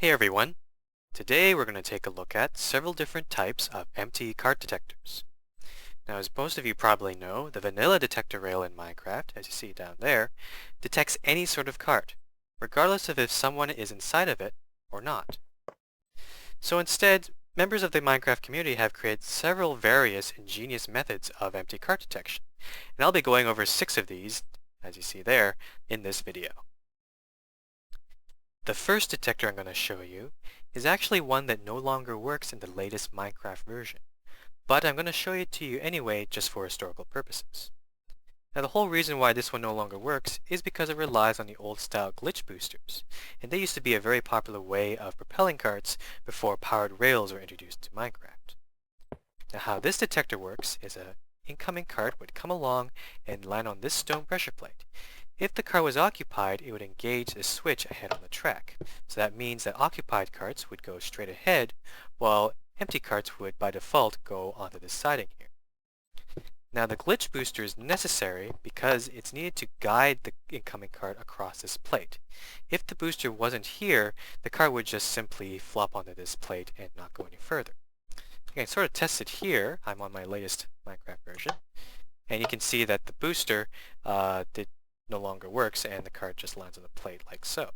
Hey everyone! Today we're going to take a look at several different types of empty cart detectors. Now, as most of you probably know, the vanilla detector rail in Minecraft, as you see down there, detects any sort of cart, regardless of if someone is inside of it or not. So instead, members of the Minecraft community have created several various ingenious methods of empty cart detection, and I'll be going over 6 of these, as you see there, in this video. The first detector I'm going to show you is actually one that no longer works in the latest Minecraft version, but I'm going to show it to you anyway just for historical purposes. Now, the whole reason why this one no longer works is because it relies on the old style glitch boosters, and they used to be a very popular way of propelling carts before powered rails were introduced to Minecraft. Now, how this detector works is an incoming cart would come along and land on this stone pressure plate. If the car was occupied, it would engage a switch ahead on the track. So that means that occupied carts would go straight ahead, while empty carts would by default go onto the siding here. Now the glitch booster is necessary because it's needed to guide the incoming cart across this plate. If the booster wasn't here, the car would just simply flop onto this plate and not go any further. I can sort of test it here. I'm on my latest Minecraft version, and you can see that the booster no longer works and the cart just lands on the plate like so.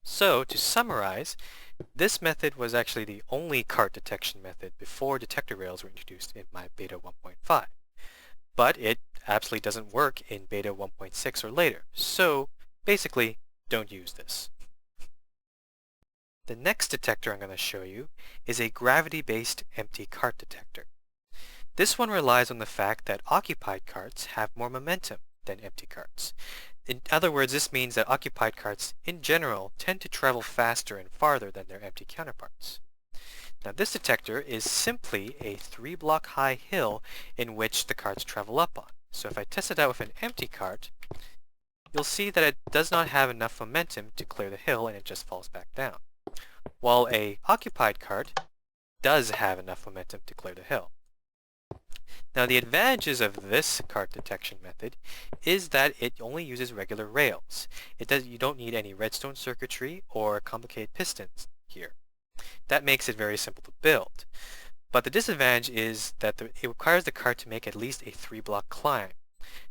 So, to summarize, this method was actually the only cart detection method before detector rails were introduced in my beta 1.5. But it absolutely doesn't work in beta 1.6 or later, so basically don't use this. The next detector I'm going to show you is a gravity-based empty cart detector. This one relies on the fact that occupied carts have more momentum than empty carts. In other words, this means that occupied carts in general tend to travel faster and farther than their empty counterparts. Now this detector is simply a 3-block high hill in which the carts travel up on. So if I test it out with an empty cart, you'll see that it does not have enough momentum to clear the hill and it just falls back down. While a occupied cart does have enough momentum to clear the hill. Now the advantages of this cart detection method is that it only uses regular rails. You don't need any redstone circuitry or complicated pistons here. That makes it very simple to build. But the disadvantage is that it requires the cart to make at least a 3-block climb.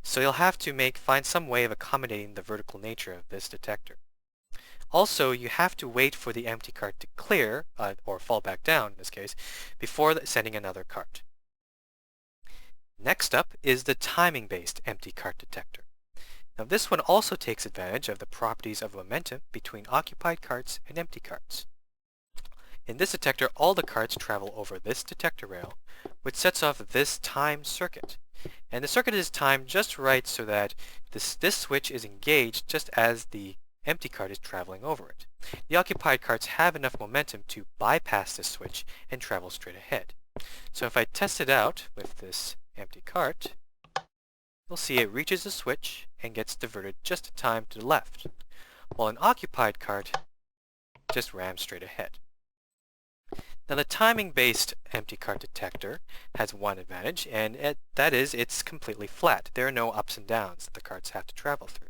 So you'll have to find some way of accommodating the vertical nature of this detector. Also, you have to wait for the empty cart to clear, or fall back down in this case, before sending another cart. Next up is the timing-based empty cart detector. Now this one also takes advantage of the properties of momentum between occupied carts and empty carts. In this detector, all the carts travel over this detector rail, which sets off this time circuit. And the circuit is timed just right so that this switch is engaged just as the empty cart is traveling over it. The occupied carts have enough momentum to bypass this switch and travel straight ahead. So if I test it out with this empty cart, you'll see it reaches the switch and gets diverted just a time to the left, while an occupied cart just rams straight ahead. Now the timing-based empty cart detector has one advantage, and that is it's completely flat. There are no ups and downs that the carts have to travel through.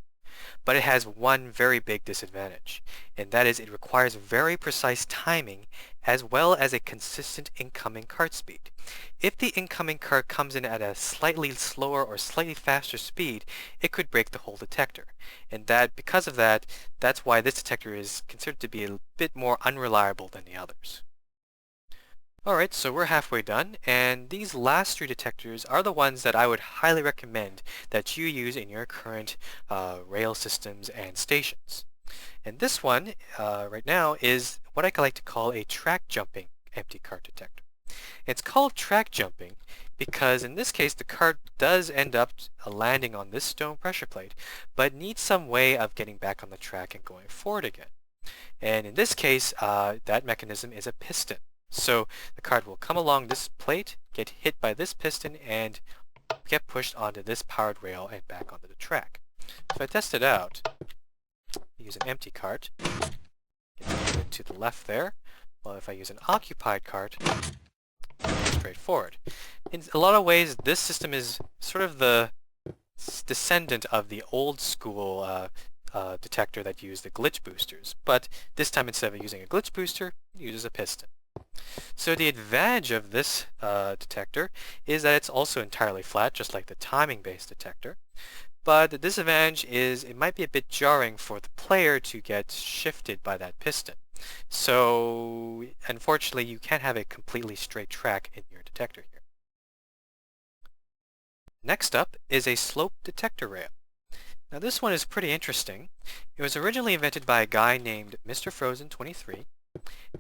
But it has one very big disadvantage, and that is it requires very precise timing as well as a consistent incoming cart speed. If the incoming cart comes in at a slightly slower or slightly faster speed, it could break the whole detector. And because of that, that's why this detector is considered to be a bit more unreliable than the others. Alright, so we're halfway done, and these last 3 detectors are the ones that I would highly recommend that you use in your current rail systems and stations. And this one, right now, is what I like to call a track jumping empty cart detector. It's called track jumping because in this case the cart does end up landing on this stone pressure plate, but needs some way of getting back on the track and going forward again. And in this case, that mechanism is a piston. So the cart will come along this plate, get hit by this piston, and get pushed onto this powered rail and back onto the track. If I test it out, use an empty cart, get to the left there, while if I use an occupied cart, straight forward. In a lot of ways, this system is sort of the descendant of the old school detector that used the glitch boosters, but this time instead of using a glitch booster, it uses a piston. So the advantage of this detector is that it's also entirely flat, just like the timing-based detector. But the disadvantage is it might be a bit jarring for the player to get shifted by that piston. So unfortunately, you can't have a completely straight track in your detector here. Next up is a slope detector rail. Now this one is pretty interesting. It was originally invented by a guy named Mr. Frozen 23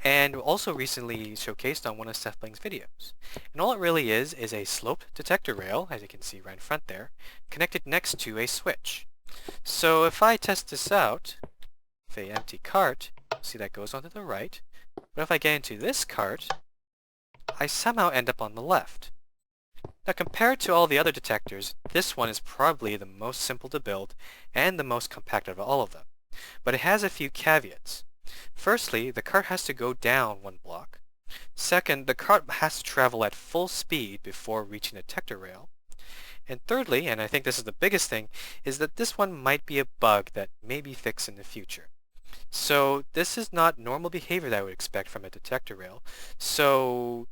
and also recently showcased on one of Seth Bling's videos. And all it really is a slope detector rail, as you can see right in front there, connected next to a switch. So if I test this out, with an empty cart, see that goes onto the right, but if I get into this cart, I somehow end up on the left. Now compared to all the other detectors, this one is probably the most simple to build and the most compact of all of them. But it has a few caveats. Firstly, the cart has to go down one block. Second, the cart has to travel at full speed before reaching the detector rail. And thirdly, and I think this is the biggest thing, is that this one might be a bug that may be fixed in the future. So this is not normal behavior that I would expect from a detector rail. So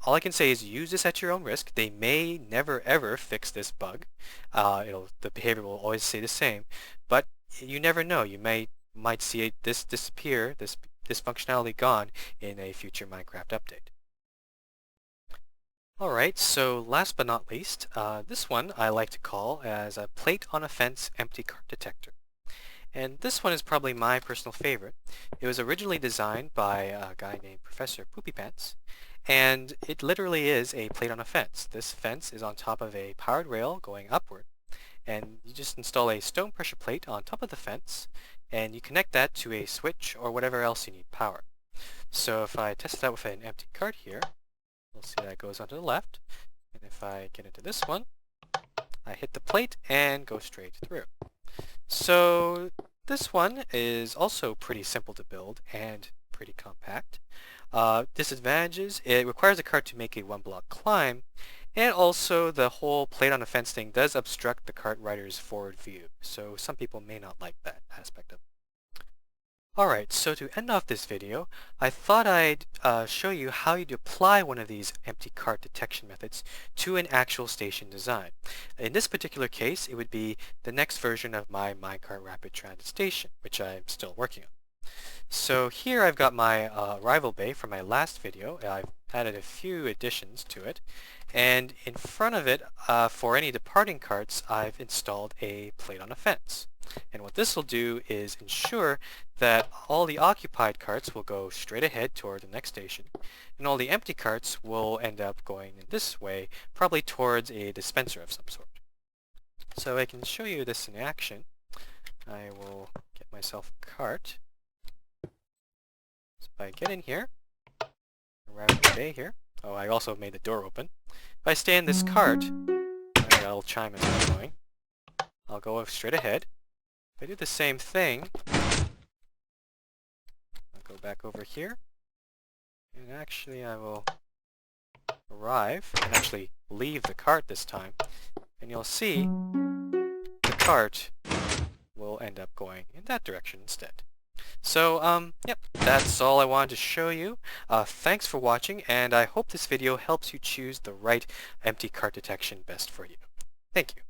all I can say is use this at your own risk. They may never ever fix this bug. The behavior will always stay the same, but you never know. You might see this disappear, this functionality gone in a future Minecraft update. Alright, so last but not least, this one I like to call as a plate on a fence empty cart detector. And this one is probably my personal favorite. It was originally designed by a guy named Professor Poopy Pants, and it literally is a plate on a fence. This fence is on top of a powered rail going upward, and you just install a stone pressure plate on top of the fence, and you connect that to a switch or whatever else you need power. So if I test it out with an empty cart here, we'll see that goes onto the left, and if I get into this one, I hit the plate and go straight through. So this one is also pretty simple to build and pretty compact. Disadvantages, it requires the cart to make a one block climb, and also the whole plate on the fence thing does obstruct the cart rider's forward view, so some people may not like that aspect of it. Alright, so to end off this video, I thought I'd show you how you'd apply one of these empty cart detection methods to an actual station design. In this particular case, it would be the next version of my minecart rapid transit station, which I'm still working on. So here I've got my arrival bay from my last video. I've added a few additions to it, and in front of it, for any departing carts, I've installed a plate on a fence. And what this will do is ensure that all the occupied carts will go straight ahead toward the next station, and all the empty carts will end up going in this way, probably towards a dispenser of some sort. So I can show you this in action. I will get myself a cart. So if I get in here, around the bay here, oh, I also made the door open. If I stay in this cart, I got a little chime is going. I'll go straight ahead. If I do the same thing, I'll go back over here, and actually I will arrive, and actually leave the cart this time, and you'll see the cart will end up going in that direction instead. So, yep, that's all I wanted to show you. Thanks for watching, and I hope this video helps you choose the right empty cart detection best for you. Thank you.